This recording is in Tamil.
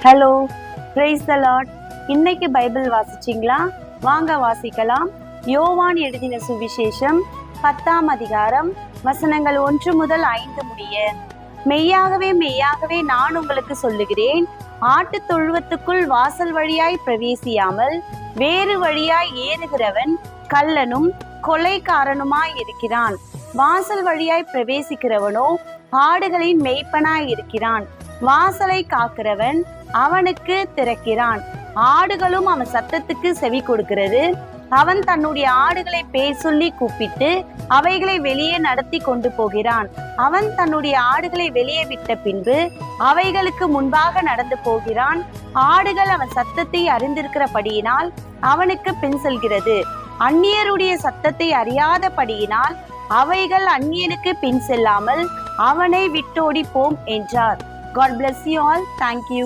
Hello, praise the Lord. இன்னைக்கு பைபிள் வாசிச்சிங்களா? வாங்க வாசிக்கலாம். யோவான் எழுதின சுவிசேஷம் 10ஆம் அதிகாரம் வசனங்கள் 1 முதல் 5 முடிய. மெய்யாகவே மெய்யாகவே நான் உங்களுக்கு சொல்லுகிறேன், ஆட்டு தொழுவத்துக்குள் வாசல் வழியாய் பிரவேசியாமல் வேறு வழியாய் ஏறுகிறவன் கள்ளனும் கொலைக்காரனுமாய் இருக்கிறான். வாசல் வழியாய் பிரவேசிக்கிறவனோ ஆடுகளின் மேய்ப்பனாய் இருக்கிறான். வாசலை காக்கிறவன் அவனுக்கு திறக்கிறான். ஆடுகளும் அவன் சத்தத்துக்கு செவி கொடுக்கிறது. அவன் தன்னுடைய ஆடுகளை பேர் சொல்லி கூப்பிட்டு அவைகளை வெளியே நடத்தி கொண்டு போகிறான். அவன் தன்னுடைய ஆடுகளை வெளியே விட்ட பின்பு அவைகளுக்கு முன்பாக நடந்து போகிறான். ஆடுகள் அவன் சத்தத்தை அறிந்திருக்கிறபடியினால் அவனுக்கு பின் செல்கிறது. அந்நியருடைய சத்தத்தை அறியாதபடியினால் அவைகள் அந்நியனுக்கு பின் செல்லாமல் அவனை விட்டோடி போம் என்றார். God bless you all. Thank you.